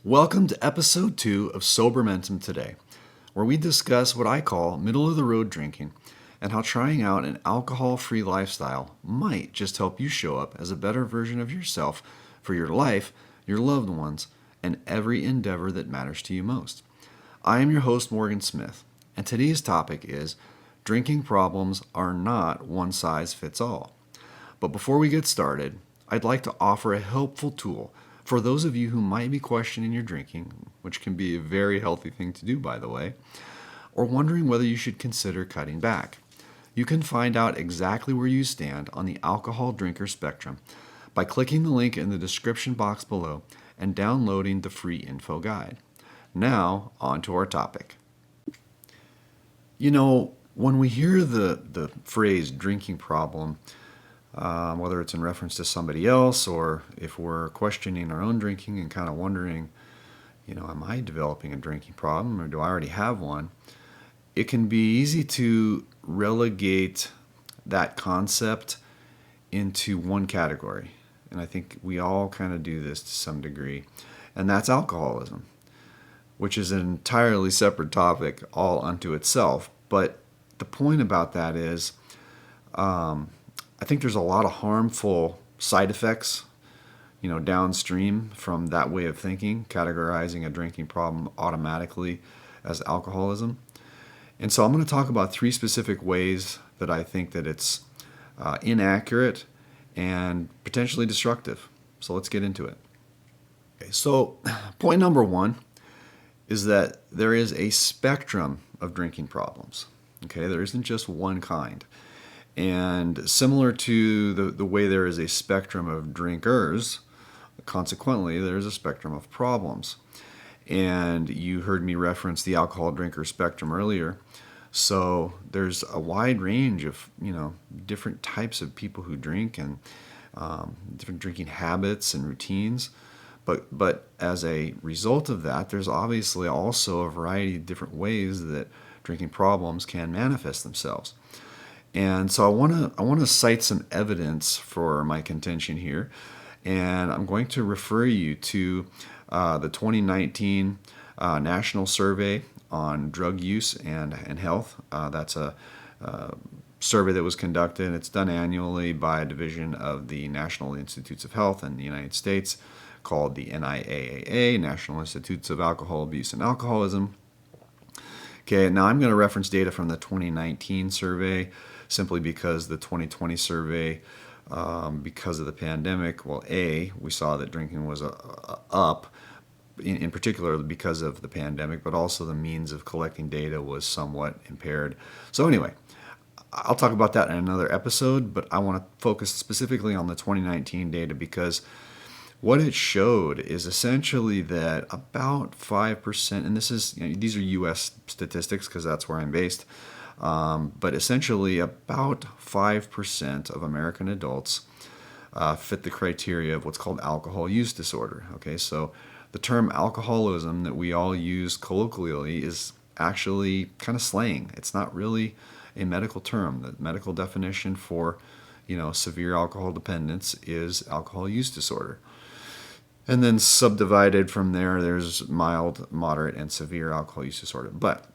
Welcome to episode 2 of Sobermentum Today, where we discuss what I call middle-of-the-road drinking and how trying out an alcohol-free lifestyle might just help you show up as a better version of yourself for your life, your loved ones, and every endeavor that matters to you most. I am your host, Morgan Smith, and today's topic is drinking problems are not one size fits all. But before we get started, I'd like to offer a helpful tool for those of you who might be questioning your drinking, which can be a very healthy thing to do, by the way, or wondering whether you should consider cutting back. You can find out exactly where you stand on the alcohol drinker spectrum by clicking the link in the description box below and downloading the free info guide. Now, on to our topic. You know, when we hear the phrase drinking problem, whether it's in reference to somebody else or if we're questioning our own drinking and kind of wondering, am I developing a drinking problem or do I already have one? It can be easy to relegate that concept into one category. And I think we all kind of do this to some degree. And that's alcoholism, which is an entirely separate topic all unto itself. But the point about that is, I think there's a lot of harmful side effects, downstream from that way of thinking, categorizing a drinking problem automatically as alcoholism. And so I'm going to talk about 3 specific ways that I think that it's inaccurate and potentially destructive. So let's get into it. Okay, so point number 1 is that there is a spectrum of drinking problems. Okay, there isn't just one kind. And similar to the way there is a spectrum of drinkers, consequently, there's a spectrum of problems. And you heard me reference the alcohol drinker spectrum earlier. So there's a wide range of, different types of people who drink and different drinking habits and routines. But as a result of that, there's obviously also a variety of different ways that drinking problems can manifest themselves. And so I want to cite some evidence for my contention here, and I'm going to refer you to the 2019 National Survey on Drug Use and Health. That's a survey that was conducted. It's done annually by a division of the National Institutes of Health in the United States called the NIAAA, National Institutes of Alcohol Abuse and Alcoholism. Okay, now I'm going to reference data from the 2019 survey simply because the 2020 survey, because of the pandemic, we saw that drinking was up, in particular because of the pandemic, but also the means of collecting data was somewhat impaired. So anyway, I'll talk about that in another episode, but I want to focus specifically on the 2019 data because what it showed is essentially that about 5%, and these are U.S. statistics because that's where I'm based, but essentially about 5% of American adults fit the criteria of what's called alcohol use disorder. Okay, so the term alcoholism that we all use colloquially is actually kind of slang. It's not really a medical term. The medical definition for, severe alcohol dependence is alcohol use disorder. And then subdivided from there, there's mild, moderate, and severe alcohol use disorder. But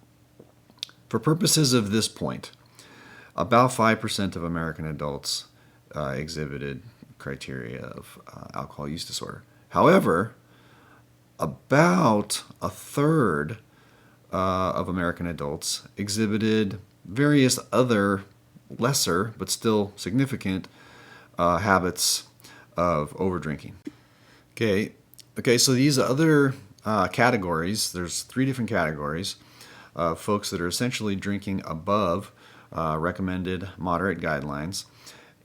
for purposes of this point, about 5% of American adults exhibited criteria of alcohol use disorder. However, about a third of American adults exhibited various other lesser but still significant habits of overdrinking. Okay, so these other categories, there's 3 different categories of folks that are essentially drinking above recommended moderate guidelines.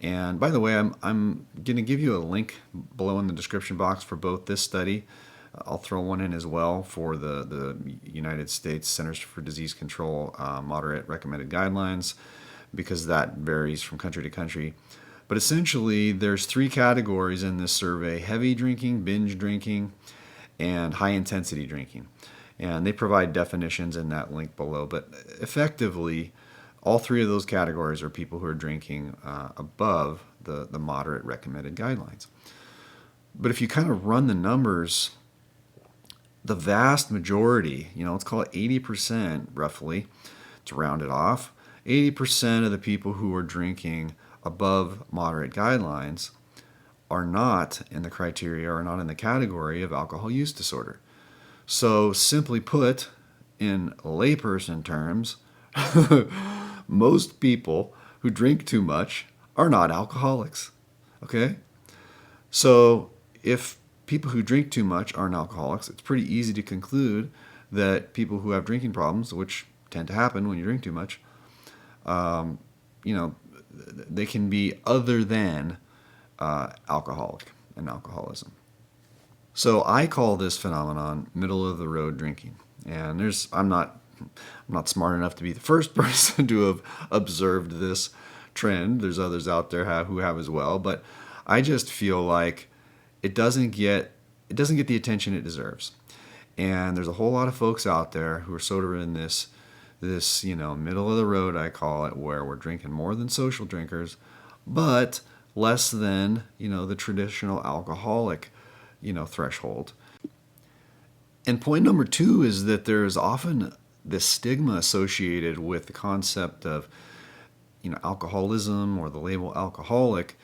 And by the way, I'm going to give you a link below in the description box for both this study. I'll throw one in as well for the United States Centers for Disease Control moderate recommended guidelines because that varies from country to country. But essentially, there's 3 categories in this survey: heavy drinking, binge drinking, and high-intensity drinking. And they provide definitions in that link below. But effectively, all 3 of those categories are people who are drinking above the moderate recommended guidelines. But if you kind of run the numbers, the vast majority, let's call it 80% roughly, to round it off, 80% of the people who are drinking above moderate guidelines are not in the criteria or not in the category of alcohol use disorder. So simply put, in layperson terms, most people who drink too much are not alcoholics. Okay? So if people who drink too much aren't alcoholics, it's pretty easy to conclude that people who have drinking problems, which tend to happen when you drink too much, they can be other than alcoholic and alcoholism. So I call this phenomenon middle of the road drinking. And I'm not smart enough to be the first person to have observed this trend. There's others out there who have as well, but I just feel like it doesn't get the attention it deserves. And there's a whole lot of folks out there who are sort of in this middle of the road, I call it, where we're drinking more than social drinkers, but less than the traditional alcoholic threshold. And point number 2 is that there is often this stigma associated with the concept of alcoholism or the label alcoholic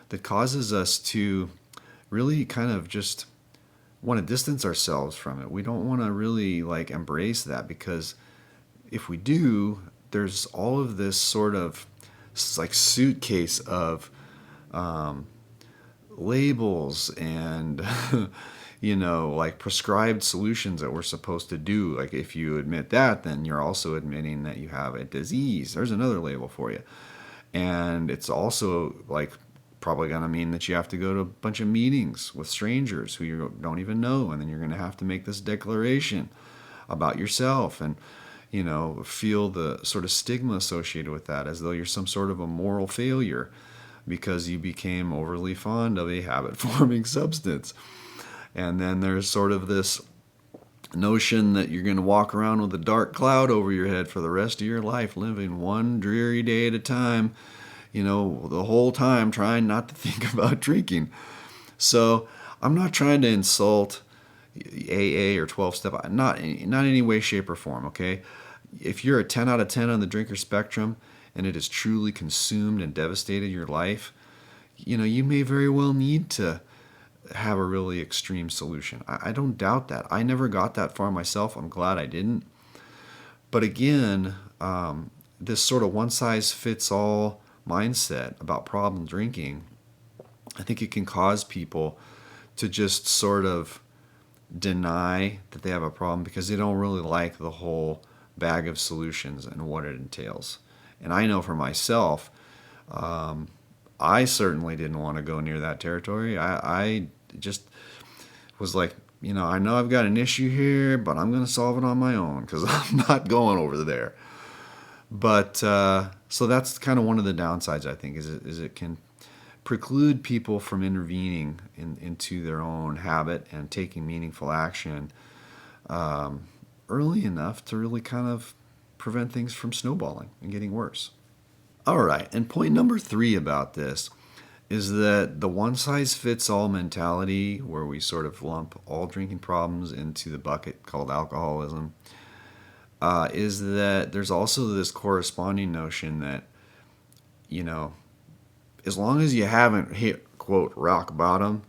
that causes us to really kind of just want to distance ourselves from it. We don't want to really embrace that, because if we do, there's all of this sort of suitcase of labels and prescribed solutions that we're supposed to do. Like, if you admit that, then you're also admitting that you have a disease. There's another label for you. And it's also probably going to mean that you have to go to a bunch of meetings with strangers who you don't even know, and then you're going to have to make this declaration about yourself and feel the sort of stigma associated with that, as though you're some sort of a moral failure because you became overly fond of a habit-forming substance. And then there's sort of this notion that you're going to walk around with a dark cloud over your head for the rest of your life, living one dreary day at a time, the whole time trying not to think about drinking. So I'm not trying to insult AA or 12-step, not in any way, shape, or form, okay? If you're a 10 out of 10 on the drinker spectrum and it has truly consumed and devastated your life, you may very well need to have a really extreme solution. I don't doubt that. I never got that far myself. I'm glad I didn't. But again, this sort of one-size-fits-all mindset about problem drinking, I think it can cause people to just sort of deny that they have a problem because they don't really like the whole bag of solutions and what it entails. And I know for myself, I certainly didn't want to go near that territory. I just was like, I know I've got an issue here, but I'm going to solve it on my own because I'm not going over there. But so that's kind of one of the downsides, I think, is it can preclude people from intervening into their own habit and taking meaningful action early enough to really kind of prevent things from snowballing and getting worse. All right, and point number 3 about this is that the one-size-fits-all mentality, where we sort of lump all drinking problems into the bucket called alcoholism, is that there's also this corresponding notion that, as long as you haven't hit, quote, rock bottom,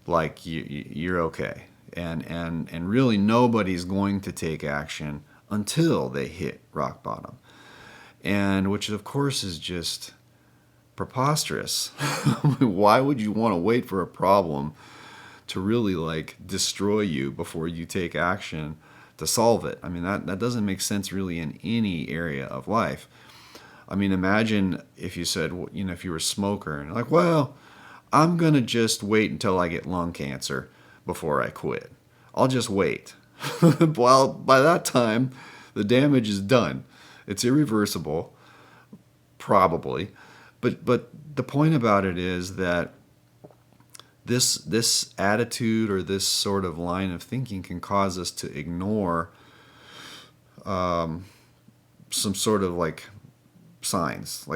you're okay. And really nobody's going to take action until they hit rock bottom. And which, of course, is just preposterous. Why would you want to wait for a problem to really destroy you before you take action to solve it? I mean, that doesn't make sense really in any area of life. I mean, imagine if you said, if you were a smoker and you're like, well, I'm going to just wait until I get lung cancer before I quit. I'll just wait. Well, by that time, the damage is done. It's irreversible, probably. But the point about it is that this attitude or this sort of line of thinking can cause us to ignore some sort of signs,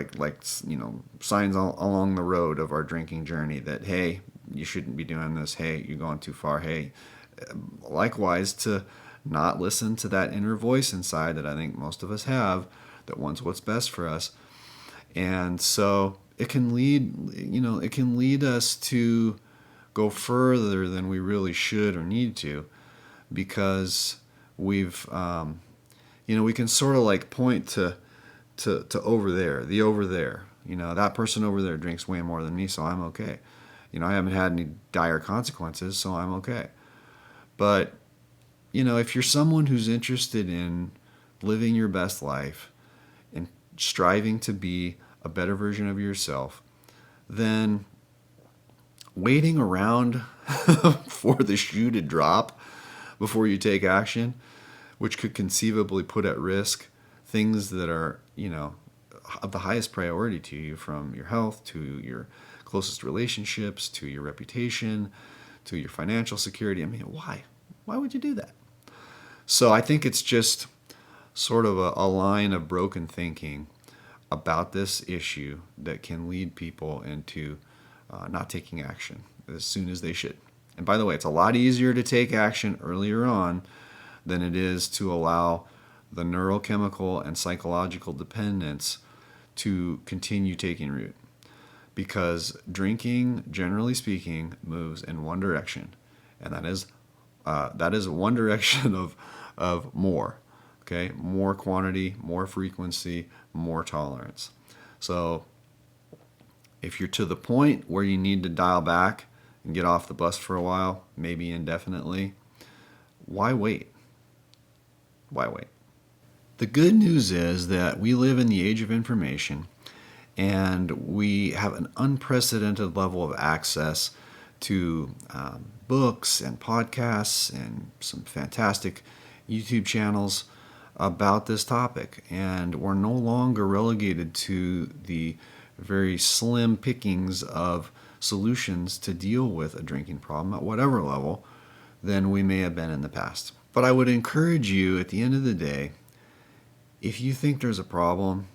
signs along the road of our drinking journey that, hey, you shouldn't be doing this. Hey, you're going too far. Hey, Likewise, to not listen to that inner voice inside that I think most of us have that wants what's best for us. And so it can lead us to go further than we really should or need to, because we've we can sort of like point to over there, the over there. That person over there drinks way more than me, so I'm okay. I haven't had any dire consequences, so I'm okay. But if you're someone who's interested in living your best life and striving to be a better version of yourself, then waiting around for the shoe to drop before you take action, which could conceivably put at risk things that are, of the highest priority to you, from your health to your closest relationships to your reputation to your financial security. I mean, why? Why would you do that? So I think it's just sort of a line of broken thinking about this issue that can lead people into not taking action as soon as they should. And by the way, it's a lot easier to take action earlier on than it is to allow the neurochemical and psychological dependence to continue taking root. Because drinking, generally speaking, moves in one direction, and that is one direction of more. Okay, more quantity, more frequency, more tolerance. So if you're to the point where you need to dial back and get off the bus for a while, maybe indefinitely, why wait? Why wait? The good news is that we live in the age of information, and we have an unprecedented level of access to books and podcasts and some fantastic YouTube channels about this topic. And we're no longer relegated to the very slim pickings of solutions to deal with a drinking problem at whatever level than we may have been in the past. But I would encourage you, at the end of the day, if you think there's a problem,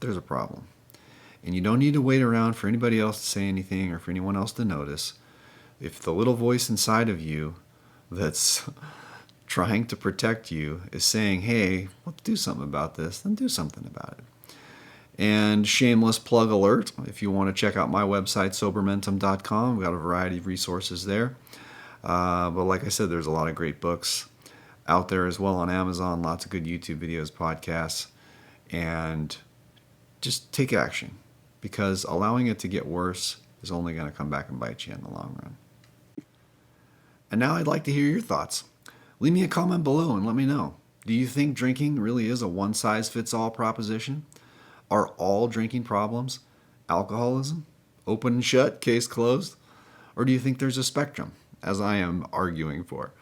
there's a problem. And you don't need to wait around for anybody else to say anything or for anyone else to notice. If the little voice inside of you that's trying to protect you is saying, hey, let's do something about this, then do something about it. And shameless plug alert, if you want to check out my website, sobermentum.com, we've got a variety of resources there. But like I said, there's a lot of great books out there as well on Amazon, lots of good YouTube videos, podcasts, and just take action, because allowing it to get worse is only going to come back and bite you in the long run. And now I'd like to hear your thoughts. Leave me a comment below and let me know. Do you think drinking really is a one-size-fits-all proposition? Are all drinking problems alcoholism? Open and shut, case closed? Or do you think there's a spectrum, as I am arguing for?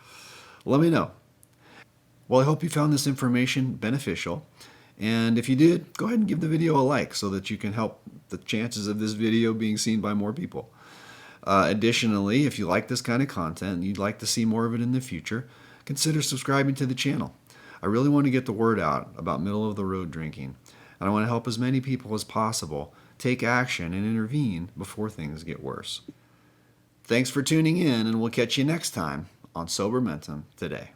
Let me know. Well, I hope you found this information beneficial. And if you did, go ahead and give the video a like so that you can help the chances of this video being seen by more people. Additionally, if you like this kind of content and you'd like to see more of it in the future, consider subscribing to the channel. I really want to get the word out about middle-of-the-road drinking, and I want to help as many people as possible take action and intervene before things get worse. Thanks for tuning in, and we'll catch you next time on Sober Mentum Today.